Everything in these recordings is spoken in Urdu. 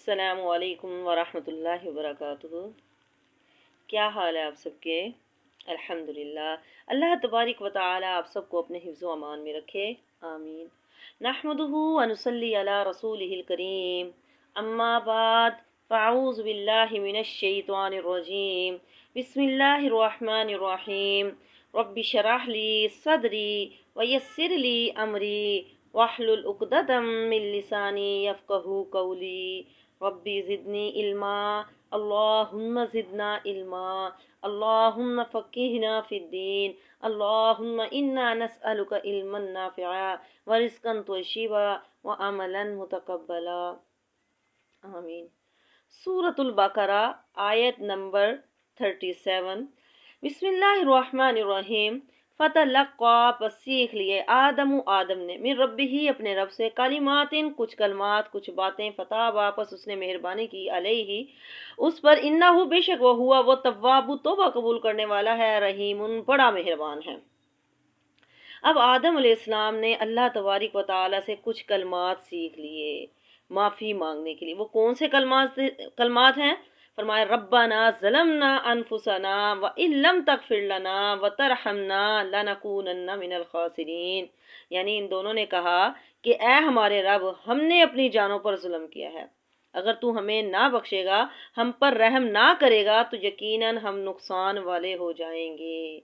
السلام علیکم ورحمۃ اللہ وبرکاتہ۔ کیا حال ہے آپ سب کے؟ الحمدللہ، اللہ تبارک و تعالی آپ سب کو اپنے حفظ و امان میں رکھے، آمین۔ نحمدہ ونصلی علی رسولہ الکریم، اما بعد فاعوذ باللہ من الشیطان الرجیم، بسم اللہ الرحمن الرحیم۔ رب اشرح لی صدری ویسر لی امری واحلل عقدۃ من لسانی یفقہوا قولی۔ ربی زدنی علما، اللہم زدنا علما، اللہم فقہنا فی الدین، اللہم انا نسألک علما نافعا ورزقا طیبا وعملا متقبلا، آمین۔ سورۃ البقرہ آیت نمبر 37۔ بسم اللہ الرحمن الرحیم۔ فتلقا، پس سیکھ لیے، آدم نے، من ربہ ہی اپنے رب سے، کلمات کچھ کلمات کچھ باتیں، فتاب، واپس اس نے مہربانی کی، علیہ اس پر، انہ بے شک وہ ہوا وہ تواب توبہ قبول کرنے والا ہے، رحیم بڑا مہربان ہے۔ اب آدم علیہ السلام نے اللہ تبارک و تعالیٰ سے کچھ کلمات سیکھ لیے معافی مانگنے کے لیے۔ وہ کون سے کلمات ہیں؟ فرمایا ربنا ظلمنا انفسنا وان لم تغفر لنا وترحمنا لنکونن من الخاسرین، یعنی ان دونوں نے کہا کہ اے ہمارے رب، ہم نے اپنی جانوں پر ظلم کیا ہے، اگر تو ہمیں نہ بخشے گا، ہم پر رحم نہ کرے گا تو یقیناً ہم نقصان والے ہو جائیں گے۔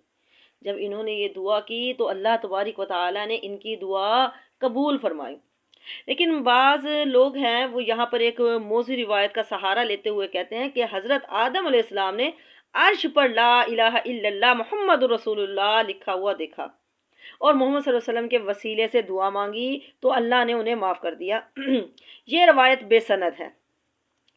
جب انہوں نے یہ دعا کی تو اللہ تبارک و تعالیٰ نے ان کی دعا قبول فرمائی۔ لیکن بعض لوگ ہیں وہ یہاں پر ایک موضوع روایت کا سہارا لیتے ہوئے کہتے ہیں کہ حضرت آدم علیہ السلام نے عرش پر لا الہ الا اللہ محمد رسول اللہ لکھا ہوا دیکھا اور محمد صلی اللہ علیہ وسلم کے وسیلے سے دعا مانگی تو اللہ نے انہیں معاف کر دیا۔ یہ روایت بے سند ہے،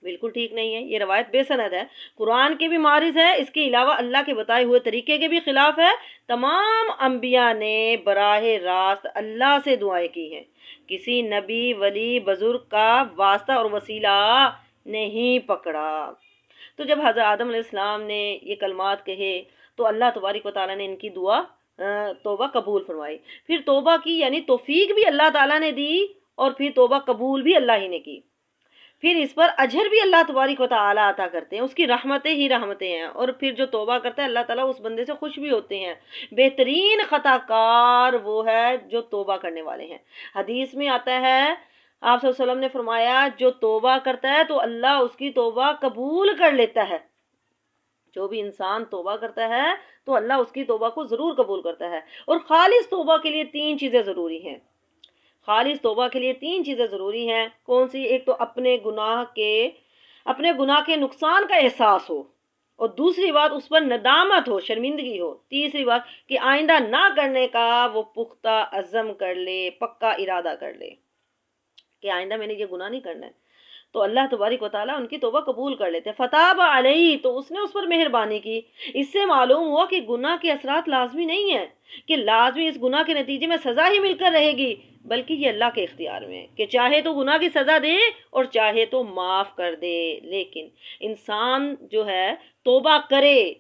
بالکل ٹھیک نہیں ہے، یہ روایت بے سند ہے، قرآن کے بھی معارض ہے، اس کے علاوہ اللہ کے بتائے ہوئے طریقے کے بھی خلاف ہے۔ تمام انبیاء نے براہ راست اللہ سے دعائیں کی ہیں، کسی نبی ولی بزرگ کا واسطہ اور وسیلہ نہیں پکڑا۔ تو جب حضرت آدم علیہ السلام نے یہ کلمات کہے تو اللہ تبارک و تعالیٰ نے ان کی دعا توبہ قبول فرمائی، پھر توبہ کی، یعنی توفیق بھی اللہ تعالیٰ نے دی اور پھر توبہ قبول بھی اللہ ہی نے کی، پھر اس پر اجر بھی اللہ تبارک و تعالیٰ عطا کرتے ہیں، اس کی رحمتیں ہی رحمتیں ہیں، اور پھر جو توبہ کرتا ہے اللہ تعالیٰ اس بندے سے خوش بھی ہوتے ہیں۔ بہترین خطا کار وہ ہے جو توبہ کرنے والے ہیں۔ حدیث میں آتا ہے، آپ صلی اللہ علیہ وسلم نے فرمایا جو توبہ کرتا ہے تو اللہ اس کی توبہ قبول کر لیتا ہے۔ جو بھی انسان توبہ کرتا ہے تو اللہ اس کی توبہ کو ضرور قبول کرتا ہے، اور خالص توبہ کے لیے تین چیزیں ضروری ہیں۔ خالص توبہ کے لیے تین چیزیں ضروری ہیں، کون سی؟ ایک تو اپنے گناہ کے نقصان کا احساس ہو، اور دوسری بات اس پر ندامت ہو، شرمندگی ہو، تیسری بات کہ آئندہ نہ کرنے کا وہ پختہ عزم کر لے، پکا ارادہ کر لے کہ آئندہ میں نے یہ گناہ نہیں کرنا ہے، تو اللہ تبارک و تعالیٰ ان کی توبہ قبول کر لیتے۔ فتاب علیہ، تو اس نے اس پر مہربانی کی۔ اس سے معلوم ہوا کہ گناہ کے اثرات لازمی نہیں ہیں کہ لازمی اس گناہ کے نتیجے میں سزا ہی مل کر رہے گی، بلکہ یہ اللہ کے اختیار میں ہے کہ چاہے تو گناہ کی سزا دے اور چاہے تو معاف کر دے۔ لیکن انسان جو ہے توبہ کرے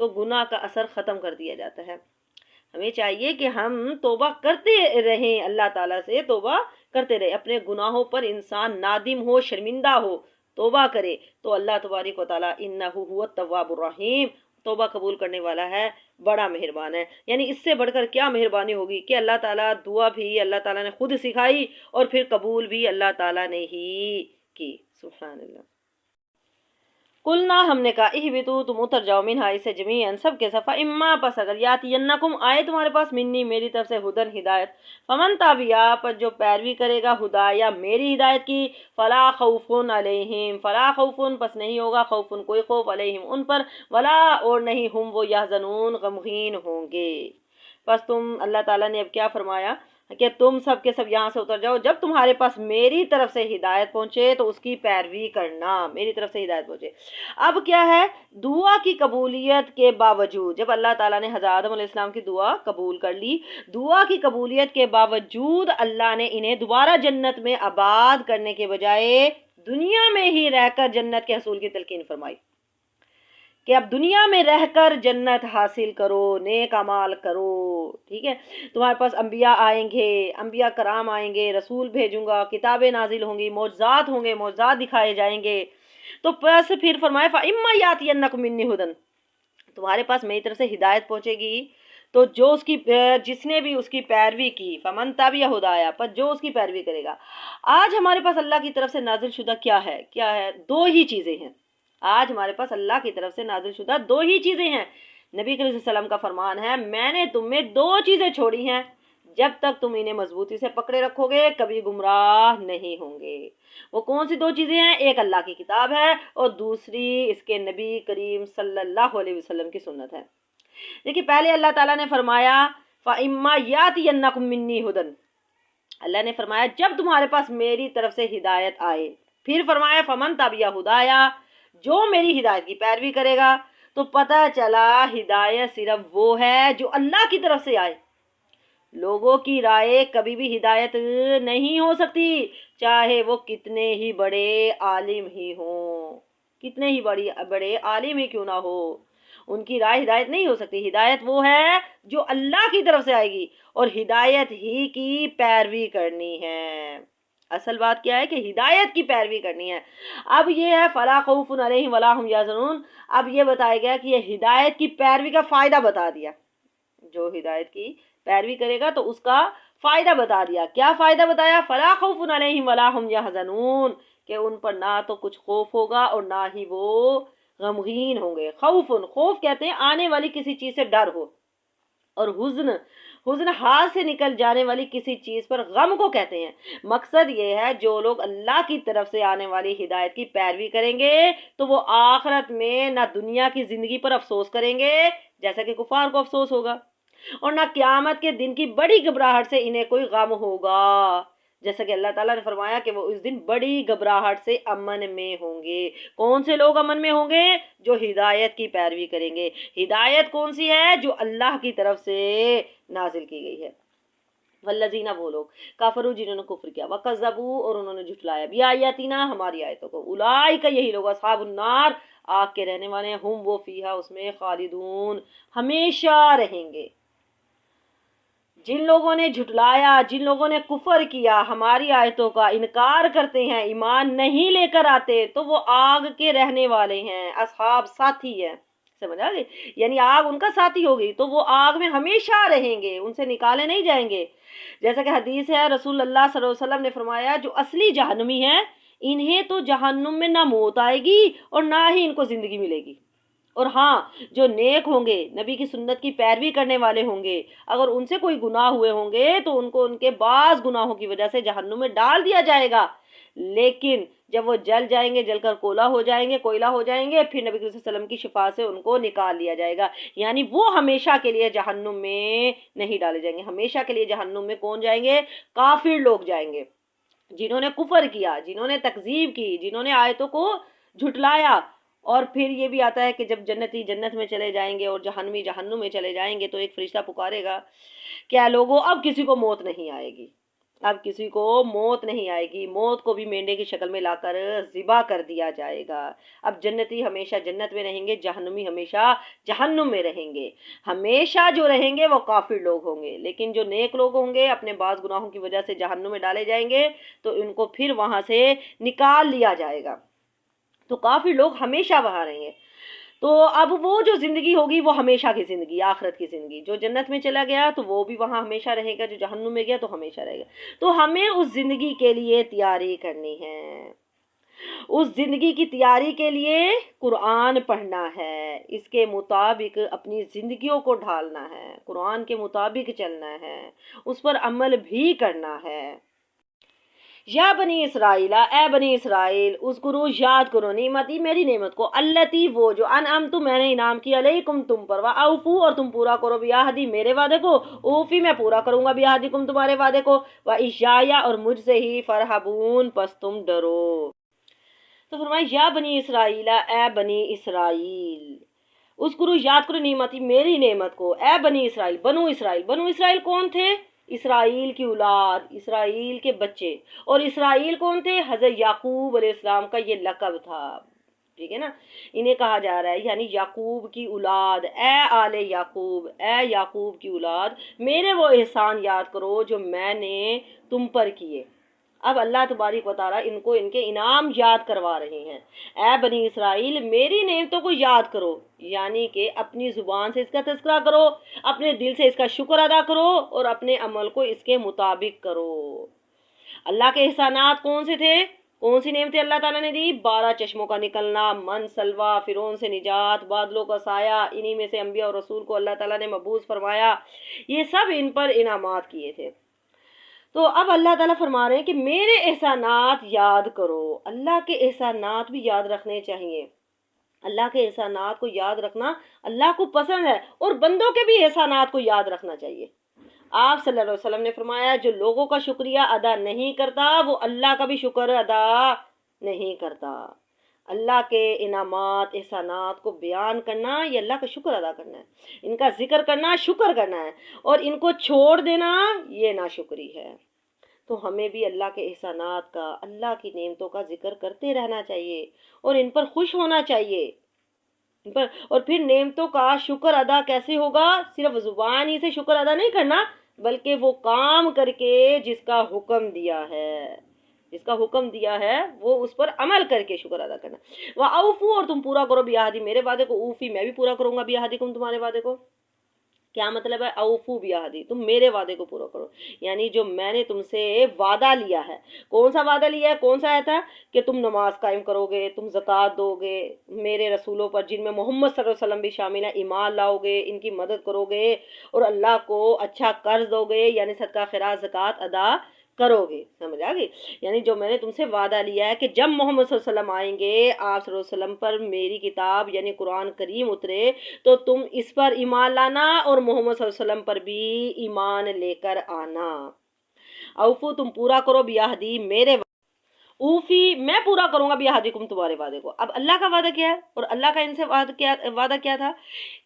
تو گناہ کا اثر ختم کر دیا جاتا ہے۔ ہمیں چاہیے کہ ہم توبہ کرتے رہیں، اللہ تعالیٰ سے توبہ کرتے رہے، اپنے گناہوں پر انسان نادم ہو، شرمندہ ہو، توبہ کرے تو اللہ تبارک و تعالیٰ انہ هو التواب الرحیم، توبہ قبول کرنے والا ہے، بڑا مہربان ہے۔ یعنی اس سے بڑھ کر کیا مہربانی ہوگی کہ اللہ تعالیٰ دعا بھی اللہ تعالیٰ نے خود سکھائی اور پھر قبول بھی اللہ تعالیٰ نے ہی کی، سبحان اللہ۔ قلنا، ہم نے کہا، اہبطوا، تم اتر جاؤ، منہا اس سے، جمیعاً سب کے ساتھ، فاما، پس اگر، یاتینکم، آئے تمہارے پاس، منی، میری طرف سے، ہدن، ہدایت، فمن تابعا، پس جو پیروی کرے گا ہدایا، میری ہدایت کی، فلا خوف علیہم، فلا خوف، پس نہیں ہوگا، خوف کوئی خوف، علیہم ان پر، ولا اور نہیں، ہم وہ، یحزنون غمگین ہوں گے۔ پس تم، اللہ تعالیٰ نے اب کیا فرمایا کہ تم سب کے سب یہاں سے اتر جاؤ، جب تمہارے پاس میری طرف سے ہدایت پہنچے تو اس کی پیروی کرنا، میری طرف سے ہدایت پہنچے۔ اب کیا ہے، دعا کی قبولیت کے باوجود، جب اللہ تعالیٰ نے حضرت آدم علیہ السلام کی دعا قبول کر لی، دعا کی قبولیت کے باوجود اللہ نے انہیں دوبارہ جنت میں آباد کرنے کے بجائے دنیا میں ہی رہ کر جنت کے حصول کی تلقین فرمائی کہ اب دنیا میں رہ کر جنت حاصل کرو، نیک اعمال کرو، ٹھیک ہے؟ تمہارے پاس انبیاء آئیں گے، انبیاء کرام آئیں گے، رسول بھیجوں گا، کتابیں نازل ہوں گی، معجزات ہوں گے، معجزات دکھائے جائیں گے. تو بس پھر فرمایا فَإِمَّا يَأْتِيَنَّكُم مِّنِّي هُدًى، تمہارے پاس میری طرف سے ہدایت پہنچے گی تو جو اس کی جس نے بھی اس کی پیروی کی، فمن تبع ہدایا، پر جو اس کی پیروی کرے گا. آج ہمارے پاس اللہ کی طرف سے نازل شدہ کیا ہے؟ کیا ہے؟ دو ہی چیزیں ہیں. آج ہمارے پاس اللہ کی طرف سے نازل شدہ دو ہی چیزیں ہیں. نبی کریم صلی اللہ علیہ وسلم کا فرمان ہے میں نے تم میں دو چیزیں چھوڑی ہیں، جب تک تم انہیں مضبوطی سے پکڑے رکھو گے کبھی گمراہ نہیں ہوں گے. وہ کون سی دو چیزیں ہیں؟ ایک اللہ کی کتاب ہے اور دوسری اس کے نبی کریم صلی اللہ علیہ وسلم کی سنت ہے. دیکھیے پہلے اللہ تعالیٰ نے فرمایا فَإِمَّا يَأْتِيَنَّكُم مِّنِّي هُدًى، اللہ نے فرمایا جب تمہارے پاس میری طرف سے ہدایت آئے. پھر فرمایا فمن تبع ہدایا، جو میری ہدایت کی پیروی کرے گا. تو پتہ چلا ہدایت صرف وہ ہے جو اللہ کی طرف سے آئے. لوگوں کی رائے کبھی بھی ہدایت نہیں ہو سکتی، چاہے وہ کتنے ہی بڑے عالم ہی ہوں، کتنے ہی بڑے عالم ہی کیوں نہ ہو، ان کی رائے ہدایت نہیں ہو سکتی. ہدایت وہ ہے جو اللہ کی طرف سے آئے گی اور ہدایت ہی کی پیروی کرنی ہے. اصل بات کیا ہے کہ ہدایت کی پیروی کرنی ہے. اب یہ ہے فلا خوف علیہم ولا هم یحزنون. اب یہ بتایا گیا کہ یہ ہدایت کی پیروی کا فائدہ بتا دیا. جو ہدایت کی پیروی کرے گا تو اس کا فائدہ بتا دیا. کیا فائدہ بتایا؟ فلا خوف علیہم ولا هم یحزنون، کہ ان پر نہ تو کچھ خوف ہوگا اور نہ ہی وہ غمگین ہوں گے. خوف کہتے ہیں آنے والی کسی چیز سے ڈر ہو، اور حزن ہاتھ سے نکل جانے والی کسی چیز پر غم کو کہتے ہیں. مقصد یہ ہے جو لوگ اللہ کی طرف سے آنے والی ہدایت کی پیروی کریں گے تو وہ آخرت میں نہ دنیا کی زندگی پر افسوس کریں گے جیسا کہ کفار کو افسوس ہوگا، اور نہ قیامت کے دن کی بڑی گھبراہٹ سے انہیں کوئی غم ہوگا، جیسا کہ اللہ تعالیٰ نے فرمایا کہ وہ اس دن بڑی گھبراہٹ سے امن میں ہوں گے. کون سے لوگ امن میں ہوں گے؟ جو ہدایت کی پیروی کریں گے. ہدایت کون سی ہے؟ جو اللہ کی طرف سے نازل کی گئی ہے. والذین، وہ لوگ، کافروا، جنہوں نے کفر کیا، وکذبوا، اور انہوں نے جھٹلایا، بیااتنا، ہماری آیتوں کو، اولئک، یہی لوگ، اصحاب النار، آگ کے رہنے والے ہیں، ہم، وہ، فیہا، اس میں، خالدون، ہمیشہ رہیں گے. جن لوگوں نے جھٹلایا، جن لوگوں نے کفر کیا، ہماری آیتوں کا انکار کرتے ہیں، ایمان نہیں لے کر آتے، تو وہ آگ کے رہنے والے ہیں. اصحاب، ساتھی ہے، سمجھ آ گئی؟ یعنی آگ ان کا ساتھی ہوگی تو وہ آگ میں ہمیشہ رہیں گے، ان سے نکالے نہیں جائیں گے. جیسا کہ حدیث ہے، رسول اللہ صلی اللہ علیہ وسلم نے فرمایا جو اصلی جہنمی ہیں انہیں تو جہنم میں نہ موت آئے گی اور نہ ہی ان کو زندگی ملے گی. اور ہاں، جو نیک ہوں گے، نبی کی سنت کی پیروی کرنے والے ہوں گے، اگر ان سے کوئی گناہ ہوئے ہوں گے تو ان کو ان کے بعض گناہوں کی وجہ سے جہنم میں ڈال دیا جائے گا. لیکن جب وہ جل جائیں گے، جل کر کوئلہ ہو جائیں گے، پھر نبی صلی اللہ علیہ وسلم کی شفاء سے ان کو نکال لیا جائے گا. یعنی وہ ہمیشہ کے لیے جہنم میں نہیں ڈالے جائیں گے. ہمیشہ کے لیے جہنم میں کون جائیں گے؟ کافر لوگ جائیں گے، جنہوں نے کفر کیا، جنہوں نے تکذیب کی، جنہوں نے آیتوں کو جھٹلایا. اور پھر یہ بھی آتا ہے کہ جب جنتی جنت میں چلے جائیں گے اور جہنمی جہنم میں چلے جائیں گے تو ایک فرشتہ پکارے گا، کیا لوگوں، اب کسی کو موت نہیں آئے گی، اب کسی کو موت نہیں آئے گی، موت کو بھی مینڈے کی شکل میں لا کر ذبح کر دیا جائے گا. اب جنتی ہمیشہ جنت میں رہیں گے، جہنمی ہمیشہ جہنم میں رہیں گے. ہمیشہ جو رہیں گے وہ کافر لوگ ہوں گے، لیکن جو نیک لوگ ہوں گے اپنے بعض گناہوں کی وجہ سے جہنم میں ڈالے جائیں گے تو ان کو پھر وہاں سے نکال لیا جائے گا. تو کافر لوگ ہمیشہ وہاں رہیں گے. تو اب وہ جو زندگی ہوگی وہ ہمیشہ کی زندگی، آخرت کی زندگی. جو جنت میں چلا گیا تو وہ بھی وہاں ہمیشہ رہے گا، جو جہنم میں گیا تو ہمیشہ رہے گا. تو ہمیں اس زندگی کے لیے تیاری کرنی ہے. اس زندگی کی تیاری کے لیے قرآن پڑھنا ہے، اس کے مطابق اپنی زندگیوں کو ڈھالنا ہے، قرآن کے مطابق چلنا ہے، اس پر عمل بھی کرنا ہے. یا بنی اسرائیل، اے بنی اسرائیل، اذکروا، یاد کرو، نعمتی، میری نعمت کو، التی، وہ جو، انعمت، میں نے انعام کیا، علیکم، تم پر، واوفوا، اور تم پورا کرو، بیعہدی، میرے وعدے کو، اوفی، میں پورا کروں گا، بیعہدکم، تمہارے وعدے کو، وایایا، اور مجھ سے ہی، فرحبون، پس تم ڈرو. تو فرمایا یا بنی اسرائیل، اے بنی اسرائیل، اذکروا، یاد کرو، نعمتی، میری نعمت کو، اے بنی اسرائیل، بنو اسرائیل. بنو اسرائیل کون تھے؟ اسرائیل کی اولاد، اسرائیل کے بچے. اور اسرائیل کون تھے؟ حضرت یعقوب علیہ السلام کا یہ لقب تھا. ٹھیک ہے نا. انہیں کہا جا رہا ہے یعنی یعقوب کی اولاد، اے آل یعقوب، اے یعقوب کی اولاد، میرے وہ احسان یاد کرو جو میں نے تم پر کیے. اب اللہ تبارک و تعالیٰ ان کو ان کے انعام یاد کروا رہے ہیں. اے بنی اسرائیل میری نعمتوں کو یاد کرو، یعنی کہ اپنی زبان سے اس کا تذکرہ کرو، اپنے دل سے اس کا شکر ادا کرو، اور اپنے عمل کو اس کے مطابق کرو. اللہ کے احسانات کون سے تھے؟ کون سی نعمتیں اللہ تعالیٰ نے دی؟ 12 چشموں کا نکلنا، من سلوا، فرعون سے نجات، بادلوں کا سایہ، انہی میں سے انبیاء اور رسول کو اللہ تعالیٰ نے مبعوث فرمایا. یہ سب ان پر انعامات کیے تھے. تو اب اللہ تعالیٰ فرما رہے ہیں کہ میرے احسانات یاد کرو. اللہ کے احسانات بھی یاد رکھنے چاہیے. اللہ کے احسانات کو یاد رکھنا اللہ کو پسند ہے، اور بندوں کے بھی احسانات کو یاد رکھنا چاہیے. آپ صلی اللہ علیہ وسلم نے فرمایا جو لوگوں کا شکریہ ادا نہیں کرتا وہ اللہ کا بھی شکر ادا نہیں کرتا. اللہ کے انعامات احسانات کو بیان کرنا یہ اللہ کا شکر ادا کرنا ہے، ان کا ذکر کرنا شکر کرنا ہے، اور ان کو چھوڑ دینا یہ ناشکری ہے. تو ہمیں بھی اللہ کے احسانات کا، اللہ کی نعمتوں کا ذکر کرتے رہنا چاہیے، اور ان پر خوش ہونا چاہیے. اور پھر نعمتوں کا شکر ادا کیسے ہوگا؟ صرف زبان ہی سے شکر ادا نہیں کرنا، بلکہ وہ کام کر کے جس کا حکم دیا ہے، جس کا حکم دیا ہے وہ اس پر عمل کر کے شکر ادا کرنا. وَأَوْفُوا، اور تم پورا کرو بیعہدی، میرے وعدے کو. اوفی، میں بھی پورا کروں گا بیعہدکم، تمہارے وعدے کو. کیا مطلب ہے؟ اوفو بیعہدی، تم میرے وعدے کو پورا کرو، یعنی جو میں نے تم سے وعدہ لیا ہے. کون سا وعدہ لیا ہے؟ کون سا آیا تھا؟ کہ تم نماز قائم کرو گے، تم زکوٰۃ دو گے، میرے رسولوں پر جن میں محمد صلی اللہ علیہ وسلم بھی شامل ہیں ایمان لاؤ گے، ان کی مدد کرو گے، اور اللہ کو اچھا قرض دو گے، یعنی صدقہ خیرات زکوٰۃ ادا کرو گے. سمجھ آ گئی؟ یعنی جو میں نے تم سے وعدہ لیا ہے کہ جب محمد صلی اللہ علیہ وسلم آئیں گے، آپ صلی اللہ علیہ وسلم پر میری کتاب یعنی قرآن کریم اترے، تو تم اس پر ایمان لانا، اور محمد صلی اللہ علیہ وسلم پر بھی ایمان لے کر آنا. اوفو، تم پورا کرو بیعہدی، میرے اوفی، میں پورا کروں گا بیعہدکم، تمہارے وعدے کو. اب اللہ کا وعدہ کیا ہے؟ اور اللہ کا ان سے وعدہ کیا تھا؟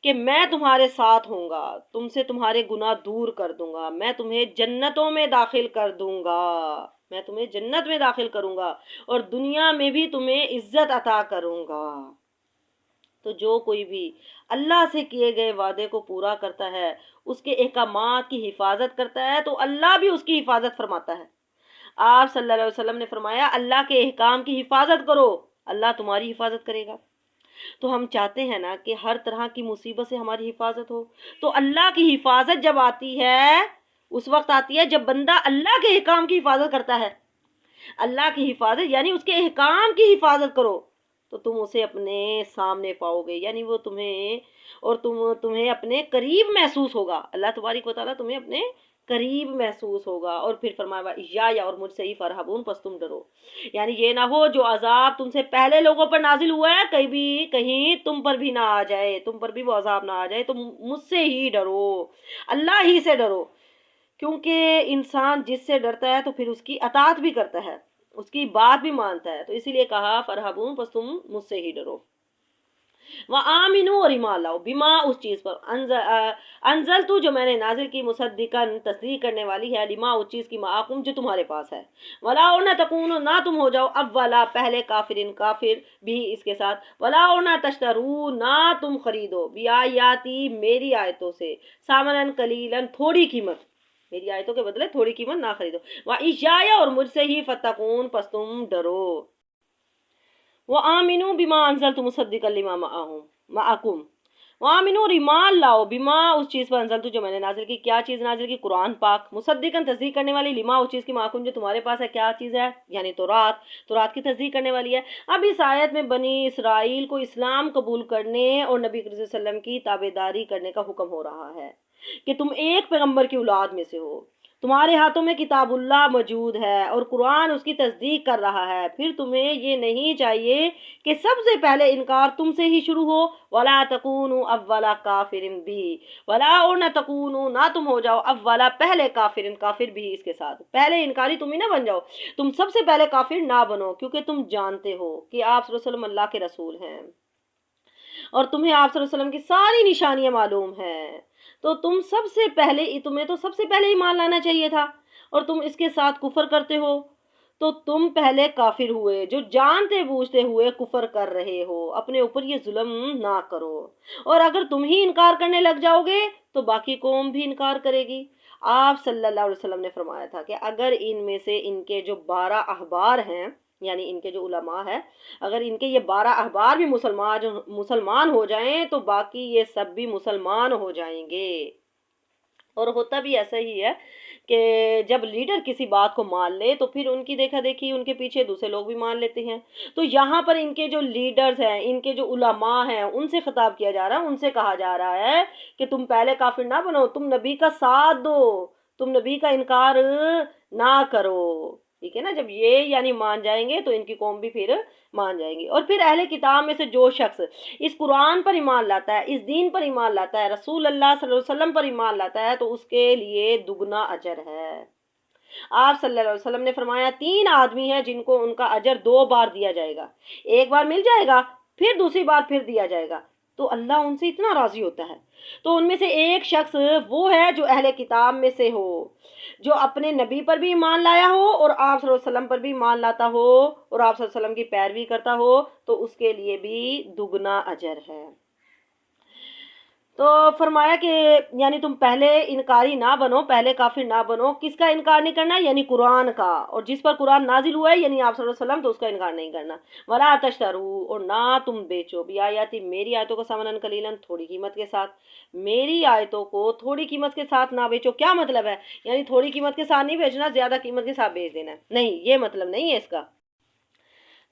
کہ میں تمہارے ساتھ ہوں گا، تم سے تمہارے گناہ دور کر دوں گا، میں تمہیں جنتوں میں داخل کر دوں گا، میں تمہیں جنت میں داخل کروں گا، اور دنیا میں بھی تمہیں عزت عطا کروں گا. تو جو کوئی بھی اللہ سے کیے گئے وعدے کو پورا کرتا ہے، اس کے احکامات کی حفاظت کرتا ہے، تو اللہ بھی اس کی حفاظت فرماتا ہے. آپ صلی اللہ علیہ وسلم نے فرمایا اللہ کے احکام کی حفاظت کرو، اللہ تمہاری حفاظت کرے گا. تو ہم چاہتے ہیں نا کہ ہر طرح کی مصیبت سے ہماری حفاظت ہو. تو اللہ کی حفاظت جب آتی ہے، اس وقت آتی ہے جب بندہ اللہ کے احکام کی حفاظت کرتا ہے. اللہ کی حفاظت یعنی اس کے احکام کی حفاظت کرو، تو تم اسے اپنے سامنے پاؤ گے، یعنی وہ تمہیں اپنے قریب محسوس ہوگا. اللہ تبارک و تعالیٰ تمہیں اپنے قریب محسوس ہوگا. اور پھر فرمایا یا اور مجھ سے ہی فرحبون، پس تم ڈرو. یعنی یہ نہ ہو جو عذاب تم سے پہلے لوگوں پر نازل ہوا ہے کہیں تم پر بھی نہ آ جائے، تم پر بھی وہ عذاب نہ آ جائے. تو مجھ سے ہی ڈرو، اللہ ہی سے ڈرو، کیونکہ انسان جس سے ڈرتا ہے تو پھر اس کی اطاعت بھی کرتا ہے، اس کی بات بھی مانتا ہے. تو اسی لیے کہا فرحبون، بس تم مجھ سے ہی ڈرو. وآمنو، اور ایمان لاؤ، بما اس چیز پر انزلت جو میں نے نازل کی، مصدقاً تصدیق کرنے والی ہے، لما اس چیز کی، معاکم جو تمہارے پاس ہے. ولا اور نہ تکونو، نہ تم ہو جاؤ، اولا پہلے، کافرین کافر بھی اس کے ساتھ. ولا اور نہ تشترو، نہ تم خریدو، بیااتی میری آیتوں سے، ثمناً قلیلاً تھوڑی قیمت، میری آیتوں کے بدلے تھوڑی قیمت نہ خریدو. وإیایا، اور مجھ سے ہی، فتقون، پس تم ڈرو. وآمنو بما انزلت مصدقا لما معکم، وآمنو، اور ایمان لاؤ، بما اس چیز پر انزلت جو میں نے نازل کی. کیا چیز نازل کی؟ قرآن پاک. مصدقاً تصدیق کرنے والی، لما اس چیز کی، معکم جو تمہارے پاس ہے. کیا چیز ہے؟ یعنی تورات کی تصدیق کرنے والی ہے. اب اس آیت میں بنی اسرائیل کو اسلام قبول کرنے اور نبی کریم صلی اللہ علیہ وسلم کی تابعداری کرنے کا حکم ہو رہا ہے کہ تم ایک پیغمبر کی اولاد میں سے ہو، تمہارے ہاتھوں میں کتاب اللہ موجود ہے، اور قرآن اس کی تصدیق کر رہا ہے. پھر تمہیں یہ نہیں چاہیے کہ سب سے پہلے انکار تم سے ہی شروع ہو. ولا تکونوا اولا کافر بھی، ولا، اور نہ تکونوا، نہ تم ہو جاؤ، اولا پہلے، کافر بھی اس کے ساتھ، پہلے انکاری تم ہی نہ بن جاؤ، تم سب سے پہلے کافر نہ بنو، کیونکہ تم جانتے ہو کہ آپ صلی اللہ علیہ وسلم اللہ کے رسول ہیں، اور تمہیں آپ صلی اللہ علیہ وسلم کی ساری نشانیاں معلوم ہیں. تو تمہیں تو سب سے پہلے ایمان لانا چاہیے تھا، اور تم اس کے ساتھ کفر کرتے ہو. تو تم پہلے کافر ہوئے جو جانتے بوجھتے ہوئے کفر کر رہے ہو، اپنے اوپر یہ ظلم نہ کرو، اور اگر تم ہی انکار کرنے لگ جاؤ گے تو باقی قوم بھی انکار کرے گی۔ آپ صلی اللہ علیہ وسلم نے فرمایا تھا کہ اگر ان میں سے ان کے جو 12 احبار ہیں، یعنی ان کے جو علماء ہیں، اگر ان کے یہ 12 احبار بھی مسلمان ہو جائیں تو باقی یہ سب بھی مسلمان ہو جائیں گے۔ اور ہوتا بھی ایسا ہی ہے کہ جب لیڈر کسی بات کو مان لے تو پھر ان کی دیکھا دیکھی ان کے پیچھے دوسرے لوگ بھی مان لیتے ہیں۔ تو یہاں پر ان کے جو لیڈرز ہیں، ان کے جو علماء ہیں، ان سے خطاب کیا جا رہا ہے، ان سے کہا جا رہا ہے کہ تم پہلے کافر نہ بنو، تم نبی کا ساتھ دو، تم نبی کا انکار نہ کرو، ٹھیک ہے نا۔ جب یہ یعنی مان جائیں گے تو ان کی قوم بھی پھر مان جائیں گی۔ اور پھر اہل کتاب میں سے جو شخص اس قرآن پر ایمان لاتا ہے، اس دین پر ایمان لاتا ہے، رسول اللہ صلی اللہ علیہ وسلم پر ایمان لاتا ہے، تو اس کے لیے دگنا اجر ہے۔ آپ صلی اللہ علیہ وسلم نے فرمایا 3 آدمی ہیں جن کو ان کا اجر 2 بار دیا جائے گا، ایک بار مل جائے گا، پھر دوسری بار پھر دیا جائے گا، تو اللہ ان سے اتنا راضی ہوتا ہے۔ تو ان میں سے ایک شخص وہ ہے جو اہل کتاب میں سے ہو، جو اپنے نبی پر بھی ایمان لایا ہو اور آپ صلی اللہ علیہ وسلم پر بھی ایمان لاتا ہو اور آپ صلی اللہ علیہ وسلم کی پیروی کرتا ہو، تو اس کے لیے بھی دگنا اجر ہے۔ تو فرمایا کہ یعنی تم پہلے انکاری نہ بنو، پہلے کافر نہ بنو۔ کس کا انکار نہیں کرنا؟ یعنی قرآن کا، اور جس پر قرآن نازل ہوا ہے یعنی آپ صلی اللہ علیہ وسلم، تو اس کا انکار نہیں کرنا۔ ولا تشترو، اور نہ تم بیچو، بھی آیاتی، میری آیتوں کو ثمنا قلیلا، تھوڑی قیمت کے ساتھ، میری آیتوں کو تھوڑی قیمت کے ساتھ نہ بیچو۔ کیا مطلب ہے؟ یعنی تھوڑی قیمت کے ساتھ نہیں بیچنا، زیادہ قیمت کے ساتھ بیچ دینا، نہیں، یہ مطلب نہیں ہے اس کا۔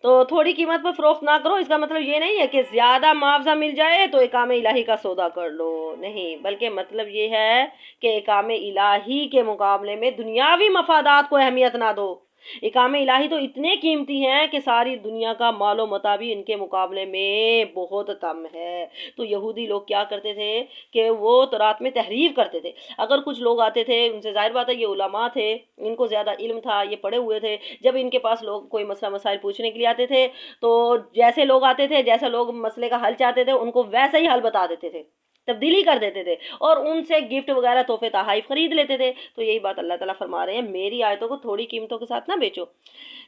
تو تھوڑی قیمت پر فروخت نہ کرو، اس کا مطلب یہ نہیں ہے کہ زیادہ معاوضہ مل جائے تو اقام الہی کا سودا کر لو، نہیں، بلکہ مطلب یہ ہے کہ اقام الہی کے مقابلے میں دنیاوی مفادات کو اہمیت نہ دو۔ اقام الہی تو اتنے قیمتی ہیں کہ ساری دنیا کا مال و متاع بھی ان کے مقابلے میں بہت کم ہے۔ تو یہودی لوگ کیا کرتے تھے کہ وہ رات میں تحریف کرتے تھے۔ اگر کچھ لوگ آتے تھے، ان سے ظاہر بات ہے یہ علماء تھے، ان کو زیادہ علم تھا، یہ پڑھے ہوئے تھے، جب ان کے پاس لوگ کوئی مسئلہ مسائل پوچھنے کے لیے آتے تھے تو جیسے لوگ آتے تھے، جیسے لوگ مسئلے کا حل چاہتے تھے، ان کو ویسا ہی حل بتا دیتے تھے، تبدیلی کر دیتے تھے، اور ان سے گفٹ وغیرہ تحفے تحائف خرید لیتے تھے۔ تو یہی بات اللہ تعالیٰ فرما رہے ہیں، میری آیتوں کو تھوڑی قیمتوں کے ساتھ نہ بیچو۔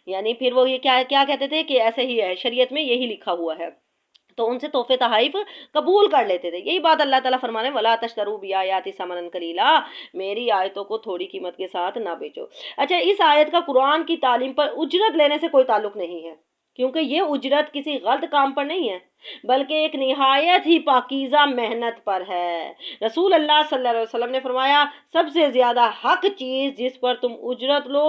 یعنی پھر وہ یہ کیا کہتے تھے کہ ایسے ہی ہے، شریعت میں یہی لکھا ہوا ہے، تو ان سے تحفے تحائف قبول کر لیتے تھے۔ یہی بات اللہ تعالیٰ فرما رہے ہیں، ولا تشتروا بآیاتی ثمنا قلیلا، میری آیتوں کو تھوڑی قیمت کے ساتھ نہ بیچو۔ اچھا، اس آیت کا قرآن کی تعلیم پر اجرت لینے سے کوئی تعلق نہیں ہے، کیونکہ یہ اجرت کسی غلط کام پر نہیں ہے، بلکہ ایک نہایت ہی پاکیزہ محنت پر ہے۔ رسول اللہ صلی اللہ علیہ وسلم نے فرمایا، سب سے زیادہ حق چیز جس پر تم اجرت لو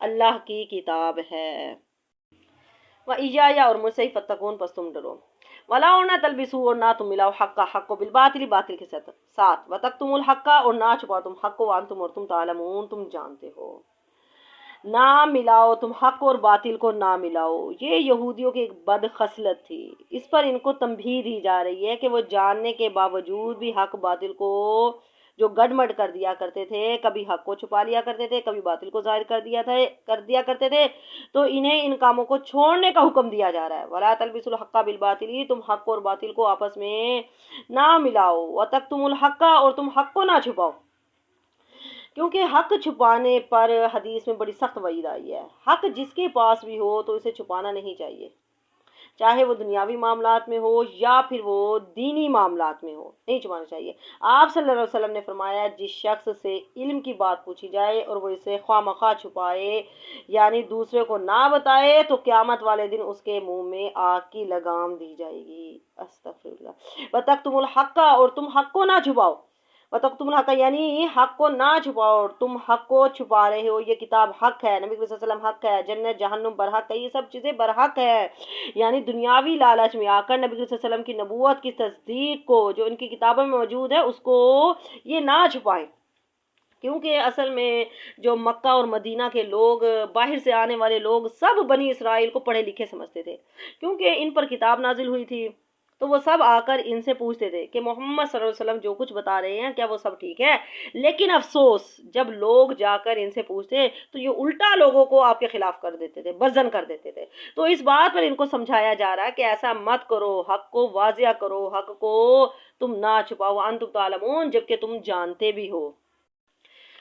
اللہ کی کتاب ہے۔ وَإِيَّايَ، اور مجھ سے ہی فَاتَّقُونَ، پس تم ڈرو۔ وَلَا، اور نہ تلبسوا، اور نہ تم ملاؤ حق کو بالباطل، باطل کے ساتھ، وَتَكْتُمُوا الْحَقَّ، اور نہ چھپاؤ تم حق کو، وَأَنْتُمْ، اور تم تعلمون، تم جانتے ہو۔ نہ ملاؤ تم حق اور باطل کو، نہ ملاؤ، یہ یہودیوں کی ایک بد خصلت تھی۔ اس پر ان کو تنبیہ دی جا رہی ہے کہ وہ جاننے کے باوجود بھی حق باطل کو جو گڈمڈ کر دیا کرتے تھے، کبھی حق کو چھپا لیا کرتے تھے، کبھی باطل کو ظاہر کر دیا کرتے تھے، تو انہیں ان کاموں کو چھوڑنے کا حکم دیا جا رہا ہے۔ وَلَا تَلْبِسُوا الْحَقَّ بِالْبَاطِلِ، تم حق اور باطل کو آپس میں نہ ملاؤ، وَتَكْتُمُوا الْحَقَّ، اور تم حق کو نہ چھپاؤ، کیونکہ حق چھپانے پر حدیث میں بڑی سخت وعید آئی ہے۔ حق جس کے پاس بھی ہو تو اسے چھپانا نہیں چاہیے، چاہے وہ دنیاوی معاملات میں ہو یا پھر وہ دینی معاملات میں ہو، نہیں چھپانا چاہیے۔ آپ صلی اللہ علیہ وسلم نے فرمایا، جس شخص سے علم کی بات پوچھی جائے اور وہ اسے خواہ مخواہ چھپائے، یعنی دوسرے کو نہ بتائے، تو قیامت والے دن اس کے منہ میں آگ کی لگام دی جائے گی۔ استغفر اللہ۔ وَتَكْتُمُوا الْحَقَّ، اور تم حق کو نہ چھپاؤ، وَتَكْتُمُوا الْحَقَّ، یعنی حق کو نہ چھپاؤ، اور تم حق کو چھپا رہے ہو۔ یہ کتاب حق ہے، نبی صلی اللہ علیہ وسلم حق ہے، جنت جہنم برحق ہے، یہ سب چیزیں برحق ہے۔ یعنی دنیاوی لالچ میں آ کر نبی صلی اللہ علیہ وسلم کی نبوت کی تصدیق کو، جو ان کی کتابوں میں موجود ہے، اس کو یہ نہ چھپائیں، کیونکہ اصل میں جو مکہ اور مدینہ کے لوگ، باہر سے آنے والے لوگ، سب بنی اسرائیل کو پڑھے لکھے سمجھتے تھے، کیونکہ ان پر کتاب نازل ہوئی تھی، تو وہ سب آ کر ان سے پوچھتے تھے کہ محمد صلی اللہ علیہ وسلم جو کچھ بتا رہے ہیں کیا وہ سب ٹھیک ہے؟ لیکن افسوس، جب لوگ جا کر ان سے پوچھتے تو یہ الٹا لوگوں کو آپ کے خلاف کر دیتے تھے، بدظن کر دیتے تھے۔ تو اس بات پر ان کو سمجھایا جا رہا ہے کہ ایسا مت کرو، حق کو واضح کرو، حق کو تم نہ چھپاؤ، انتم تعلمون، جبکہ تم جانتے بھی ہو۔